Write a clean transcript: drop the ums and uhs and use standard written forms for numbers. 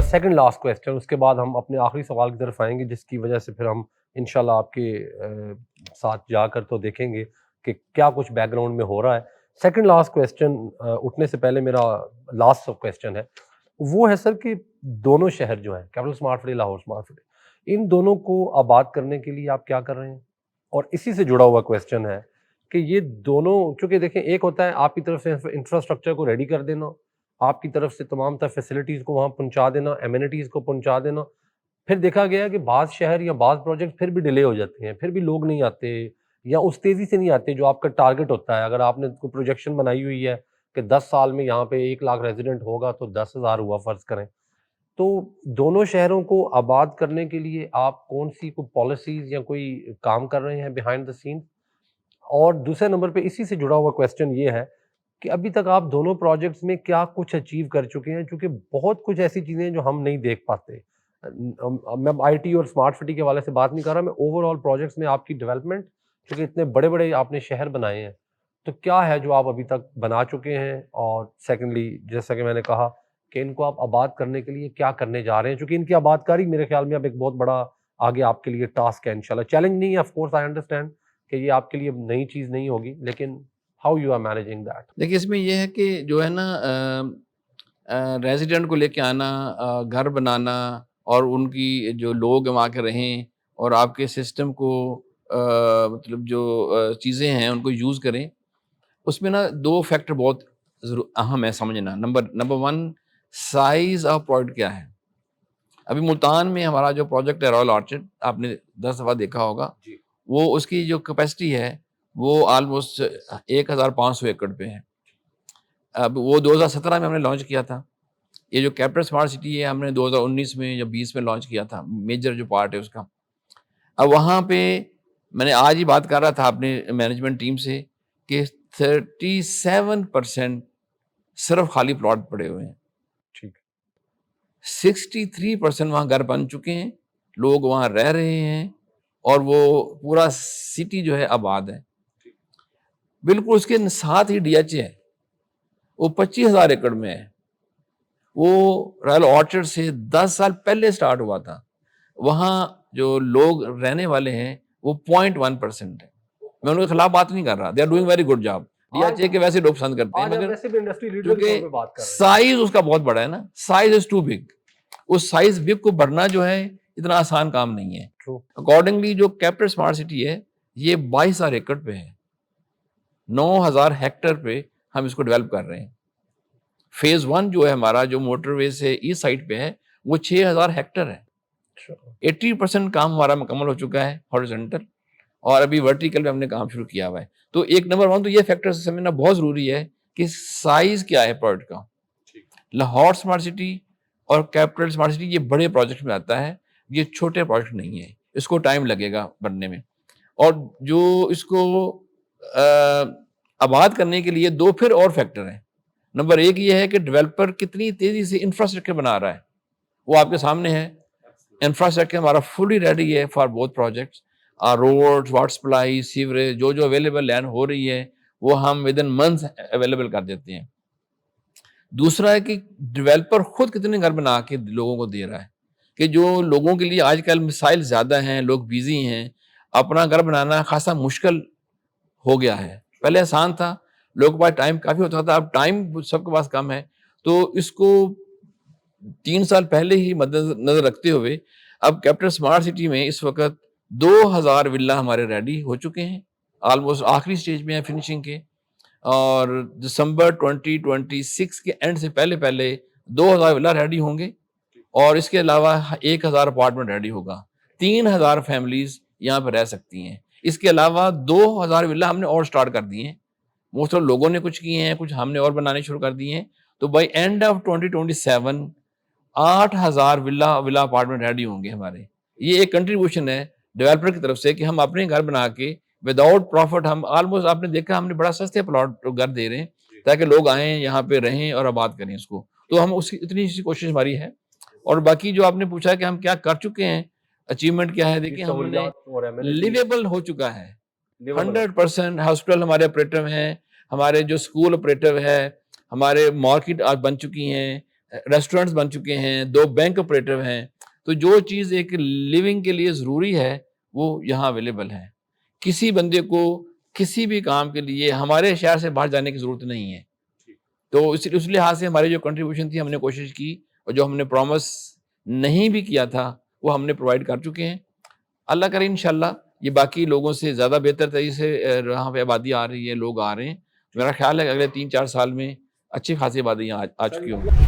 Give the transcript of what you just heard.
Second last question, اس کے بعد ہم اپنے آخری سوال کی طرف آئیں گے، جس کی وجہ سے پھر ہم انشاءاللہ آپ کے ساتھ جا کر تو دیکھیں گے کہ کیا کچھ بیک گراؤنڈ میں ہو رہا ہے. سیکنڈ لاسٹ کویسچن اٹھنے سے پہلے میرا لاسٹ کویسچن ہے، وہ ہے سر کہ دونوں شہر جو ہیں capital smart city, Lahore smart city, ان دونوں کو آباد کرنے کے لیے آپ کیا کر رہے ہیں؟ اور اسی سے جڑا ہوا کویسچن ہے کہ یہ دونوں، چونکہ دیکھیں ایک ہوتا ہے آپ کی طرف سے انفراسٹرکچر کو ریڈی کر دینا، آپ کی طرف سے تمام تر فیسلٹیز کو وہاں پہنچا دینا، ایمینٹیز کو پہنچا دینا، پھر دیکھا گیا کہ بعض شہر یا بعض پروجیکٹ پھر بھی ڈیلے ہو جاتے ہیں، پھر بھی لوگ نہیں آتے یا اس تیزی سے نہیں آتے جو آپ کا ٹارگٹ ہوتا ہے. اگر آپ نے کوئی پروجیکشن بنائی ہوئی ہے کہ 10 سال میں یہاں پہ 1 لاکھ ریزیڈنٹ ہوگا تو 10,000 ہوا فرض کریں، تو دونوں شہروں کو آباد کرنے کے لیے آپ کون سی کوئی پالیسیز یا کوئی کام کر رہے ہیں بیہائنڈ دا سین؟ اور دوسرے نمبر پہ اسی سے جڑا ہوا کویسچن یہ ہے کہ ابھی تک آپ دونوں پروجیکٹس میں کیا کچھ اچیو کر چکے ہیں، چونکہ بہت کچھ ایسی چیزیں ہیں جو ہم نہیں دیکھ پاتے. میں آئی ٹی اور اسمارٹ سٹی کے حوالے سے بات نہیں کر رہا، میں اوور آل پروجیکٹس میں آپ کی ڈیولپمنٹ، چونکہ اتنے بڑے بڑے آپ نے شہر بنائے ہیں، تو کیا ہے جو آپ ابھی تک بنا چکے ہیں؟ اور سیکنڈلی جیسا کہ میں نے کہا کہ ان کو آپ آباد کرنے کے لیے کیا کرنے جا رہے ہیں، چونکہ ان کی آباد کاری میرے خیال میں اب ایک بہت بڑا آگے آپ کے لیے ٹاسک ہے انشاءاللہ. چیلنج نہیں ہے، آف کورس آئی انڈرسٹینڈ کہ یہ آپ کے لیے نئی چیز نہیں ہوگی، لیکن how you are managing that? دیکھیے اس میں یہ ہے کہ جو ہے نا ریزیڈنٹ کو لے کے آنا، گھر بنانا، اور ان کی جو لوگ وہاں کے رہیں اور آپ کے سسٹم کو مطلب جو چیزیں ہیں ان کو یوز کریں، اس میں نا دو فیکٹر بہت اہم ہے سمجھنا. Number one, size of project کیا ہے. ابھی ملتان میں ہمارا جو پروجیکٹ ہے رائل آرچڈ، آپ نے 10 دفعہ دیکھا ہوگا، وہ اس کی جو کیپیسٹی ہے وہ آلموسٹ 1,500 ایکڑ پہ ہے. اب وہ 2017 میں ہم نے لانچ کیا تھا. یہ جو کیپٹل اسمارٹ سٹی ہے ہم نے 2019 میں یا 20 میں لانچ کیا تھا، میجر جو پارٹ ہے اس کا. اب وہاں پہ میں نے آج ہی بات کر رہا تھا اپنے مینجمنٹ ٹیم سے کہ 37% صرف خالی پلاٹ پڑے ہوئے ہیں. ٹھیک. 63% وہاں گھر بن چکے ہیں، لوگ وہاں رہ رہے ہیں، اور وہ پورا سٹی جو ہے آباد ہے. بالکل اس کے ساتھ ہی ڈی ایچ اے ہے، وہ 25,000 ایکڑ میں ہے. وہ رائل آرچڈ سے 10 سال پہلے سٹارٹ ہوا تھا. وہاں جو لوگ رہنے والے ہیں وہ 0.1% ہے. میں ان کے خلاف بات نہیں کر رہا، they are doing very good job. D H A کے ویسے لوگ پسند کرتے ہیں، مگر کیونکہ سائز اس کا بہت بڑا ہے نا، سائز از ٹو بگ. اس سائز بگ کو بڑھنا جو ہے اتنا آسان کام نہیں ہے. اکارڈنگلی جو کیپٹل اسمارٹ سٹی ہے یہ 22,000 ایکڑ پہ ہے، 9,000 ہیکٹر پہ ہم اس کو ڈیولپ کر رہے ہیں. فیز 1 جو ہے ہمارا، جو موٹر وے سے ایسٹ سائڈ پہ ہے، وہ 6,000 ہیکٹر ہے. 80% کام ہمارا مکمل ہو چکا ہے ہاریزونٹل، اور ابھی ورٹیکل میں ہم نے کام شروع کیا ہوا ہے. تو ایک نمبر 1 تو یہ فیکٹر سمجھنا بہت ضروری ہے کہ سائز کیا ہے پروجیکٹ کا. لاہور اسمارٹ سٹی اور کیپٹل اسمارٹ سٹی یہ بڑے پروجیکٹ میں آتا ہے، یہ چھوٹے پروجیکٹ نہیں ہے، اس کو ٹائم لگے گا بننے میں. اور جو اس کو آباد کرنے کے لیے دو پھر اور فیکٹر ہیں. نمبر 1 یہ ہے کہ ڈیولپر کتنی تیزی سے انفراسٹرکچر بنا رہا ہے، وہ آپ کے سامنے ہے. انفراسٹرکچر ہمارا فلی ریڈی ہے for both projects. Road, water supply, sewerage, جو اویلیبل لینڈ ہو رہی ہے وہ ہم ود ان منتھ اویلیبل کر دیتے ہیں. دوسرا ہے کہ ڈیولپر خود کتنے گھر بنا کے لوگوں کو دے رہا ہے، کہ جو لوگوں کے لیے آج کل مسائل زیادہ ہیں، لوگ بیزی ہیں، اپنا گھر بنانا خاصا مشکل ہو گیا ہے. پہلے آسان تھا، لوگوں کے پاس ٹائم کافی ہوتا تھا، اب ٹائم سب کے پاس کم ہے. تو اس کو 3 سال پہلے ہی مد نظر رکھتے ہوئے اب کیپٹل اسمارٹ سٹی میں اس وقت 2,000 ولا ہمارے ریڈی ہو چکے ہیں، آلموسٹ آخری سٹیج میں ہیں فنیشنگ کے. اور دسمبر 2026 کے اینڈ سے پہلے 2,000 ولا ریڈی ہوں گے، اور اس کے علاوہ 1,000 اپارٹمنٹ ریڈی ہوگا. 3,000 فیملیز یہاں پہ رہ سکتی ہیں. اس کے علاوہ 2,000 ولا ہم نے اور سٹارٹ کر دی ہیں، مختلف لوگوں نے کچھ کیے ہیں، کچھ ہم نے اور بنانے شروع کر دیے ہیں. تو بائی اینڈ آف 2027 8,000 ولا اپارٹمنٹ ریڈی ہوں گے ہمارے. یہ ایک کنٹریبیوشن ہے ڈیولپر کی طرف سے کہ ہم اپنے گھر بنا کے وداؤٹ پروفٹ، ہم آلموسٹ آپ نے دیکھا ہم نے بڑا سستے پلاٹ گھر دے رہے ہیں تاکہ لوگ آئیں یہاں پہ رہیں اور آباد کریں اس کو. تو ہم اس کی اتنی سی کوشش ہماری ہے. اور باقی جو آپ نے پوچھا کہ ہم کیا کر چکے ہیں، اچیومنٹ کیا ہے، دیکھیں ہم نے لیویبل ہو چکا ہے. 100% ہاسپٹل ہمارے آپریٹو ہیں, ہمارے جو اسکول آپریٹو ہے, ہمارے مارکیٹ آج بن چکی ہیں, ریسٹورینٹس بن چکے ہیں, 2 بینک آپریٹو ہیں. تو جو چیز ایک لیونگ کے لیے ضروری ہے وہ یہاں اویلیبل ہے. کسی بندے کو کسی بھی کام کے لیے ہمارے شہر سے باہر جانے کی ضرورت نہیں ہے. تو اس لحاظ سے ہماری جو کنٹریبیوشن تھی ہم نے کوشش کی, اور جو ہم نے پرومس نہیں بھی کیا تھا وہ ہم نے پرووائڈ کر چکے ہیں. اللہ کرے انشاءاللہ یہ باقی لوگوں سے زیادہ بہتر طریقے سے یہاں پہ آبادی آ رہی ہے, لوگ آ رہے ہیں. میرا خیال ہے کہ اگلے 3-4 سال میں اچھی خاصی آبادی آ چکی ہوں.